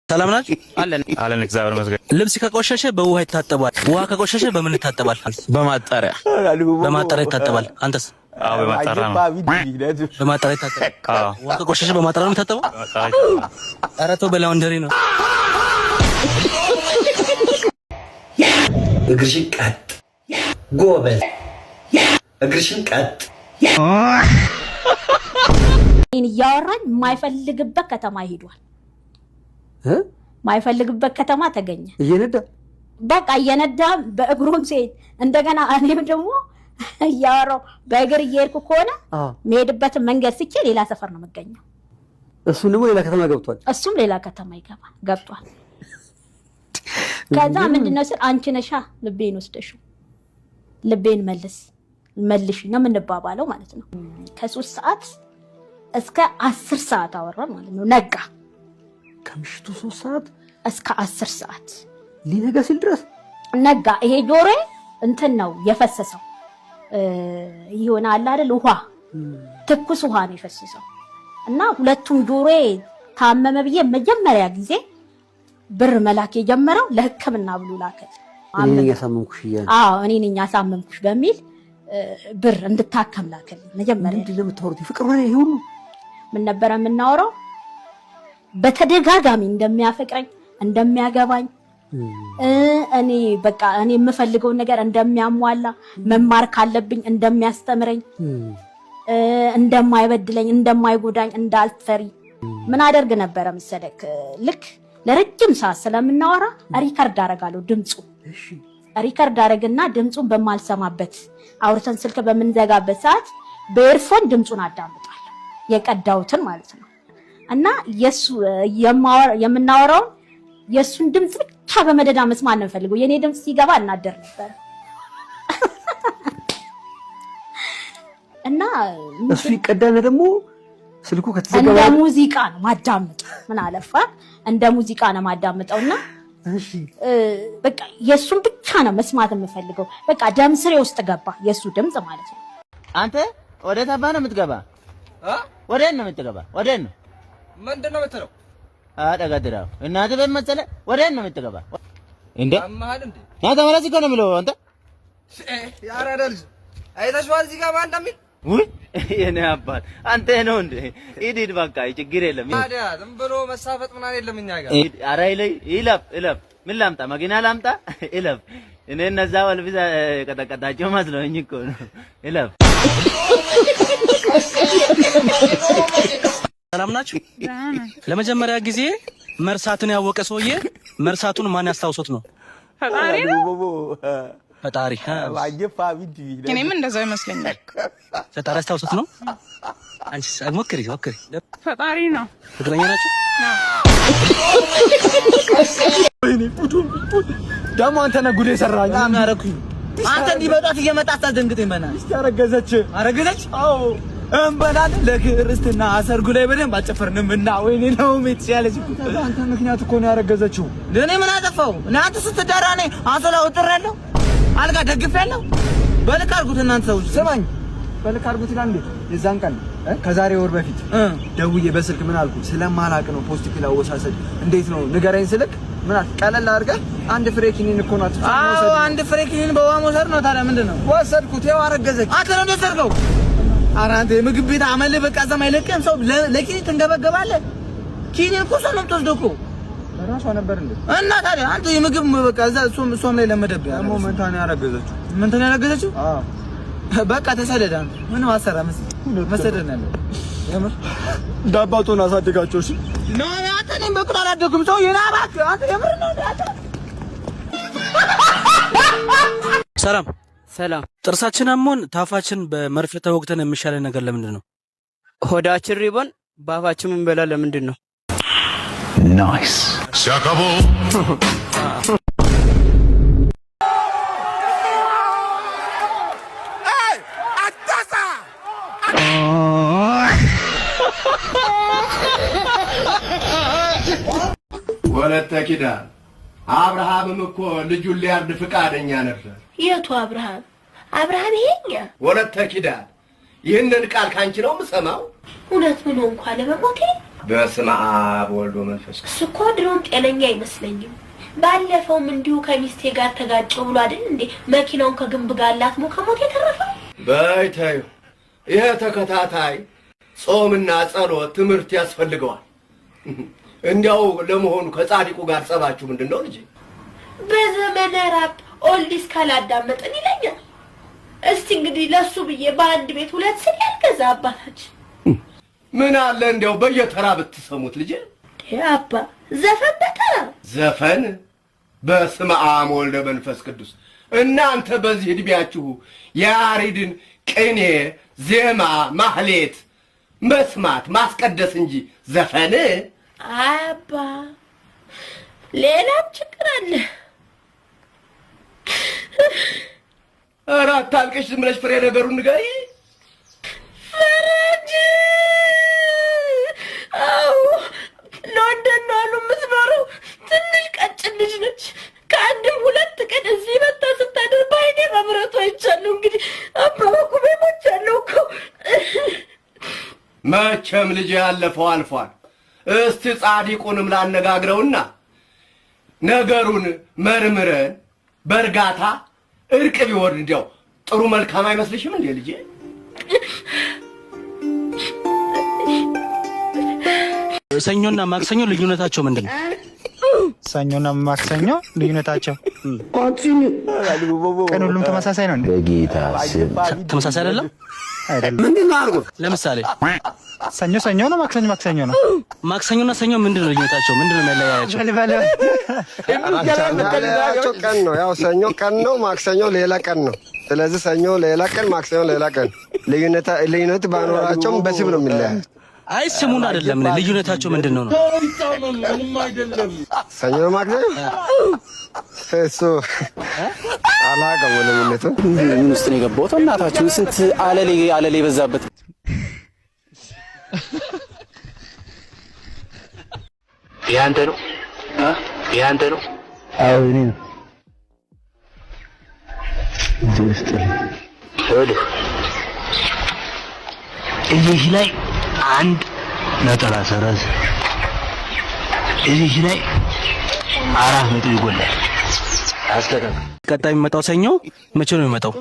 ሰላም ናችሁ? አለን እግዚአብሔር ይመስገን። ልብስ ከቆሸሸ በውሃ ይታጠባል። ውሃ ከቆሸሸ በምን ይታጠባል? በማጣሪያ ይታጠባል። አንተስ? አዎ በማጣሪያ ነው። በማጣሪያ ይታጠባል። አዎ ውሃ ከቆሸሸ በማጣሪያ ነው የሚታጠበው? ኧረ ተው በላውንደሪ ነው። እግርሽን ቀጥ ጎበዝ፣ እግርሽን ቀጥ። እያወራኝ የማይፈልግበት ከተማ ሄዷል። ማይፈልግበት ከተማ ተገኘ። እየነዳ በእግሩም ሲሄድ እንደገና እኔም ደግሞ እያወራሁ በእግር እየሄድኩ ከሆነ መሄድበትን መንገድ ስቼ ሌላ ሰፈር ነው የምገኘው። እሱም ደግሞ ሌላ ከተማ ገብቷል። እሱም ሌላ ከተማ ገብቷል። ከዛ ምንድነው ስል አንቺ ነሻ ልቤን ወስደሽው ልቤን መልሽ ነው የምንባባለው ማለት ነው። ከ3 ሰዓት እስከ 10 ሰዓት አወራን ማለት ነው። ነጋ ከምሽቱ 3 ሰዓት እስከ 10 ሰዓት ሊነጋ ሲል ድረስ ነጋ። ይሄ ጆሮዬ እንትን ነው የፈሰሰው ይሆናል አይደል? ውሃ ትኩስ ውሃ ነው የፈሰሰው እና ሁለቱም ጆሮዬ ታመመ ብዬ መጀመሪያ ጊዜ ብር መላክ የጀመረው ለሕክምና ብሎ ላከል። እኔ ነኝ ያሳመምኩሽ ይያል። እኔ ነኝ ያሳመምኩሽ በሚል ብር እንድታከም ላከል። መጀመሪያ ምንድን ነው የምታወሩት? ፍቅር ሆነ ይሄ ሁሉ ምን ነበር የምናወራው? በተደጋጋሚ እንደሚያፈቅረኝ እንደሚያገባኝ እኔ በቃ እኔ የምፈልገው ነገር እንደሚያሟላ መማር ካለብኝ እንደሚያስተምረኝ እንደማይበድለኝ እንደማይጎዳኝ እንዳልፈሪ ምን አደርግ ነበር መሰለክ? ልክ ለረጅም ሰዓት ስለምናወራ ሪከርድ አደርጋለሁ። ሪከርድ አደርግና ድምጹን በማልሰማበት አውርተን ስልክ በምንዘጋበት ሰዓት በኤርፎን ድምጹን አዳምጣለሁ፣ የቀዳውትን ማለት ነው። እና የሱ የምናወራው የሱን ድምጽ ብቻ በመደዳ መስማት ነው ፈልገው። የኔ ድምጽ ሲገባ እናደር ነበር እና እሱ ይቀዳና ደግሞ ስልኩ ከተዘጋባ እንደ ሙዚቃ ነው ማዳመጥ። ምን አለፋ እንደ ሙዚቃ ነው ማዳመጠውና እሺ በቃ የሱን ብቻ ነው መስማት የምፈልገው። በቃ ደም ስሬ ውስጥ ገባ የሱ ድምጽ ማለት ነው። አንተ ወደ ታባ ነው የምትገባ? ወዴት ነው የምትገባ? ወዴት ነው? ምንድነው የምትለው? አጠጋድራው እናት ቤት መሰለ። ወዴት ነው የምትገባ? እንዴ አማሃል እንዴ? ና ተመለስ እኮ ነው የሚለው አንተ። ያራዳ ልጅ አይተሽዋል እዚህ ጋር ማን እንደሚል? ውይ የኔ አባት አንተ ነው እንዴ? ሂድ በቃ ችግር የለም። ታዲያ ዝም ብሎ መሳፈጥ ምናምን የለም እኛ ጋር። ኧረ ይለፍ ምን ላምጣ? መኪና ላምጣ? ይለፍ እኔ እነዛ ወልብዛ ቀጠቀጣቸው መስሎኝ እኮ ነው። ይለፍ። ሰላም ናችሁ? ለመጀመሪያ ጊዜ መርሳትን ያወቀ ሰውዬ መርሳቱን ማን ያስታውሶት ነው? ፈጣሪ ነው። ፈጣሪ እኔም እንደዛው ይመስለኛል። ፈጣሪ ያስታውሶት ነው። አንቺስ ሞክሪ። ፈጣሪ ነው። ፍቅረኛ ናችሁ? ወይኔ ደግሞ አንተ ነህ ጉድ የሰራኝ። አናረኩኝ አንተ እንዲመጣት እየመጣት አስደንግጠኝ። በእናትህ እስቲ አረገዘች? አዎ እንበላል ለክርስትና ሰርጉ ላይ በደንብ አጨፈርንም እና ወይኔ ነው ምትያለች እኮ። አንተ ምክንያት እኮ ነው ያረገዘችው። ለኔ ምን አጠፋው? እናንተ ስትዳራ ነኝ አንሶላ ወጥሬያለሁ፣ አልጋ ደግፌያለሁ። በልክ አድርጉት እናንተ ሰዎች። ስማኝ በልክ አድርጉት ይላል እንዴ? የዛን ቀን ከዛሬ ወር በፊት ደውዬ በስልክ ምን አልኩ? ስለማላቅ ነው ፖዚቲቭ አወሳሰድ እንዴት ነው ንገረኝ ስልክ ምን አልክ? ቀለል አድርገህ አንድ ፍሬ ኪኒን እኮ ነው አትፈው። አዎ አንድ ፍሬ ኪኒን በውሃ መውሰድ ነው። ታዲያ ምንድነው? ወሰድኩት። ያው አረገዘች። አንተ ነው እንደሰርገው። ኧረ አንተ የምግብ ቤት አመል በቃ ዘማ አይለቅም። ሰው ለኪኒን ትንገበገባለህ። ኪኒን እኮ ሰው ነው የምትወስደው እኮ ራሷ ነበር እንዴ? እና ታዲያ አንተ የምግብ በቃ እሷም ላይ ለመደብያ ደግሞ መንታን ያረገዘችው። መንታን ያረገዘችው? አዎ በቃ ተሰደደ። ምን አሰራ መሰደድ ነው ያለው። የምር ዳባቶን አሳደጋቸው። እሺ ኖ አንተ ነኝ በቁጣ አላደኩም። ሰው ይናባክ አንተ የምር ነው አንተ። ሰላም። ጥርሳችን አሞን ታፋችን በመርፌ ተወግተን የሚሻለን ነገር ለምንድን ነው? ሆዳችን ሪቦን ባፋችን ምን በላ ለምንድን ነው? ናይስ ሲያካቦ ወለተ ኪዳን አብርሃምም እኮ ልጁን ሊያርድ ፍቃደኛ ነበር። የቱ አብርሃም? አብርሃም ይሄኛ ወለተ ኪዳን ይህንን ቃል ካንቺ ነው የምሰማው። እውነት ብሎ እንኳን ለመሞቴ በስመ አብ ወልድ ወመንፈስ ቅዱስ። እሱ እኮ ድሮም ጤነኛ አይመስለኝም። ባለፈውም እንዲሁ ከሚስቴ ጋር ተጋጨው ብሎ አይደል እንዴ መኪናውን ከግንብ ጋር ላትሞ ከሞት የተረፈው? በይተዩ ይሄ ተከታታይ ጾምና ጸሎት ትምህርት ያስፈልገዋል። እንዲያው ለመሆኑ ከጻድቁ ጋር ጸባችሁ ምንድነው ልጅ? በዘመነ ራፕ ኦልዲስ ካላዳመጠን ይለኛል። እስቲ እንግዲህ ለሱ ብዬ በአንድ ቤት ሁለት ስል ያልገዛ አባታችን ምን አለ እንዲያው በየተራ ብትሰሙት ልጅ። አባ ዘፈን በተራ ዘፈን በስመ አብ ወልድ መንፈስ ቅዱስ። እናንተ በዚህ እድሜያችሁ ያሬድን ቅኔ፣ ዜማ፣ ማህሌት መስማት ማስቀደስ እንጂ ዘፈን አባ ሌላም ችግር አለ። ኧረ አታልቅሽ፣ ዝም ብለሽ ፍሬ ነገሩን ንገሪ። ፈረንጅ ሎንደን ነው አሉ የምትኖረው። ትንሽ ቀጭን ልጅ ነች። ከአንድም ሁለት ቀን እዚህ መታ ስታደር በዓይኔ መብረቱ አይቻለሁ። እንግዲህ አባባኩ ቤሞቻለሁ እኮ። መቼም ልጅ ያለፈው አልፏል። እስቲ ጻድቁንም ላነጋግረውና ነገሩን መርምረን በእርጋታ እርቅ ቢወርድ እንዲያው ጥሩ መልካም አይመስልሽም እንዴ ልጄ? ሰኞና ማክሰኞ ልዩነታቸው ምንድነው? ሰኞና ማክሰኞ ልዩነታቸው ቀን ሁሉም ተመሳሳይ ነው እንዴ? በጌታ ስም ተመሳሳይ አይደለም። ምንድነው አርጉ? ለምሳሌ ሰኞ ሰኞ ነው፣ ማክሰኞ ማክሰኞ ነው። ማክሰኞና ሰኞ ምንድነው ልዩነታቸው? ምንድነው የሚያለያያቸው? የሚገናኛቸው ቀን ነው። ያው ሰኞ ቀን ነው፣ ማክሰኞ ሌላ ቀን ነው። ስለዚህ ሰኞ ሌላ ቀን፣ ማክሰኞ ሌላ ቀን። ልዩነት ባኖራቸውም በስም ነው የሚለያየው። አይ ስሙን አይደለም ልዩነታቸው ምንድነው ነው? ሰኞ ማክሰኞ እሱ አላውቅም። ልዩነቱ ምን ውስጥ ነው የገባሁት? እናታችን ስንት አለሌ በዛበት። ያንተ ነው ያንተ ነው? አዎ እኔ ነው። እዚህ ላይ አንድ ነጠላ ሰረዝ፣ እዚህ ላይ 4 ነጥብ ይጎላል። አስተካክል። ቀጣይ የሚመጣው ሰኞ መቼ ነው የሚመጣው?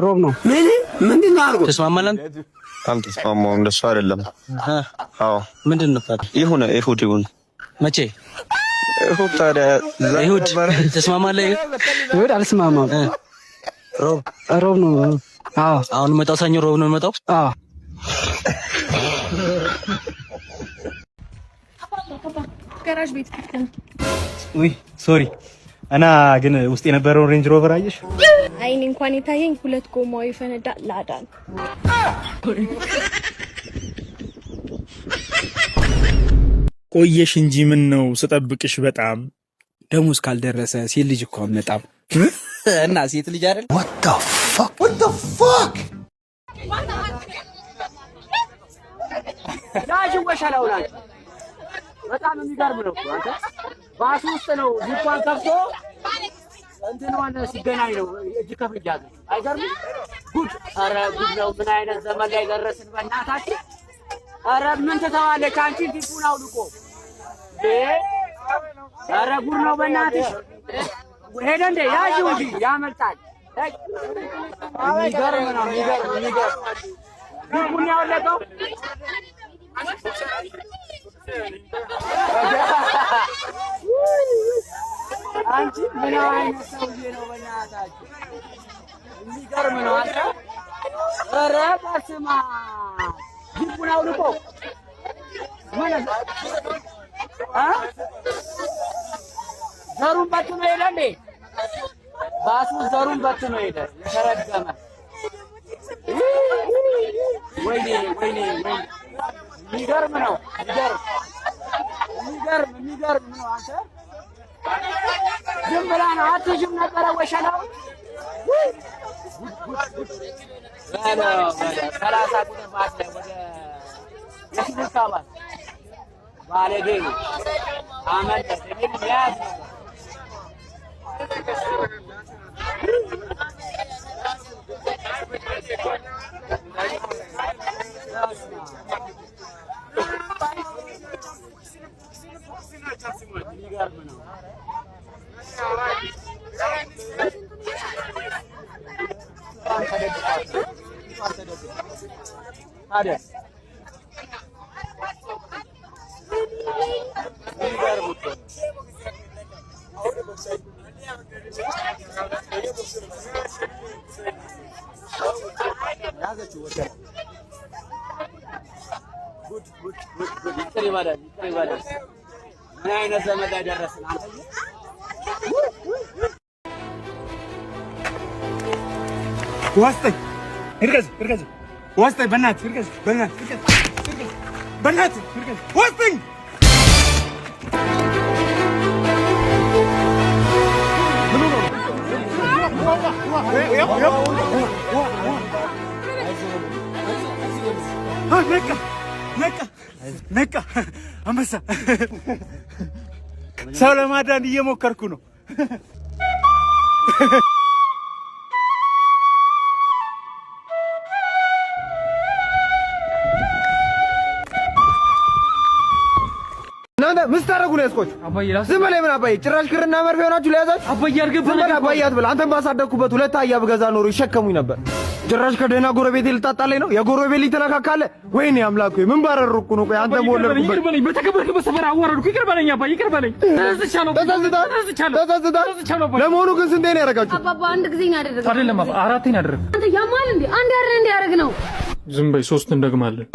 ሮብ ነው። ምንድነው አልኩ? ተስማማለን? አልተስማማም። እንደሱ አይደለም። አዎ ምንድነው? ይሁን እሑድ ይሁን። መቼ? እሑድ። ታዲያ እሑድ ተስማማለህ? እሑድ አልስማማም። ሮብ ነው። አዎ አሁን የሚመጣው ሰኞ ሮብ ነው የሚመጣው? አዎ ጋራዥ ቤት ከተን ውይ ሶሪ። እና ግን ውስጥ የነበረውን ሬንጅ ሮቨር አየሽ? አይኔ እንኳን የታየኝ 2 ጎማው ይፈነዳ ላዳን። ቆየሽ እንጂ ምን ነው ስጠብቅሽ በጣም። ደሞዝ ካልደረሰ ሴት ልጅ እኮ አመጣም እና ሴት ልጅ አይደል? What the fuck? ያጅ ወሻላው ናቸው። በጣም የሚገርም ነው። አንተ ባስ ውስጥ ነው ዚፓን ከፍቶ እንትኗን ሲገናኝ ነው እጅ ከፍንጅ ያዘ። አይገርምም? ጉድ! ኧረ ጉድ ነው። ምን አይነት ዘመን ላይ ደረስን በእናታችን። ኧረ ምን ትተዋለች አንቺ ፊቱን አውልቆ። ኧረ ጉድ ነው በእናትሽ። ሄደ እንደ ያዥው እንጂ ያመልጣል። የሚገርም ነው። የሚገርም ፊቱን ያወለቀው አንቺ ምን አይነት ሰውዬ ነው በእናታችሁ? የሚገርም ነው። አንተ ኧረ በስመ አብ ጅቡን አውልቆ ምን ዘሩን በትኖ ሄደ እንዴ? ባሱ ዘሩን በትኖ ሄደ። የተረገመ ወይኔ የሚገርም ነው። የሚገርም ነው። አንተ ዝም ብላ ነው አትይዥም ነበረ ወሸላው። በለው 30 ቁጥር ባስ ላይ ወደ የሽዱካ ባስ ባለጌ ነው አመለጠ። ግን ያዝ ነበር ምን አይነት ዘመድ ያደረስን አንተ ዋስጠኝ እርገዝ ዋስጠኝ በእናትህ እርገዝ በእናትህ ዋስጠኝ ነቃ አንበሳ ሰው ለማዳን እየሞከርኩ ነው። እናንተ ምን ታረጉ ነው ያስቆች? ዝም በላይ ምን አባዬ ጭራሽ ክርና መርፌ ሆናችሁ ለያዛችሁ? አባዬ አርገበለ አባዬ አትበል። አንተም ባሳደግኩበት ሁለት አህያ ብገዛ ኖሮ ይሸከሙኝ ነበር። ጭራሽ ከደህና ጎረቤቴ ልታጣለኝ ነው? የጎረቤት ልጅ ተነካካለ? ወይኔ አምላኩ ምን ባረርኩ ነው? ቆይ አንተም ወለድኩበት። ይቅር በለኝ፣ በተከበርክበት ሰፈር አዋረድኩ። ይቅር በለኝ አባዬ ይቅር በለኝ። ተሳስታለሁ። ለመሆኑ ግን ስንቴ ነው ያደረጋችሁ? አባባ አንድ ጊዜ ነው ያደረገው። አይደለም አባ አራቴ ነው ያደረገው። አንተ ያማል እንዴ? አንድ ያደረግ ነው። ዝም በይ፣ ሶስት እንደግማለን።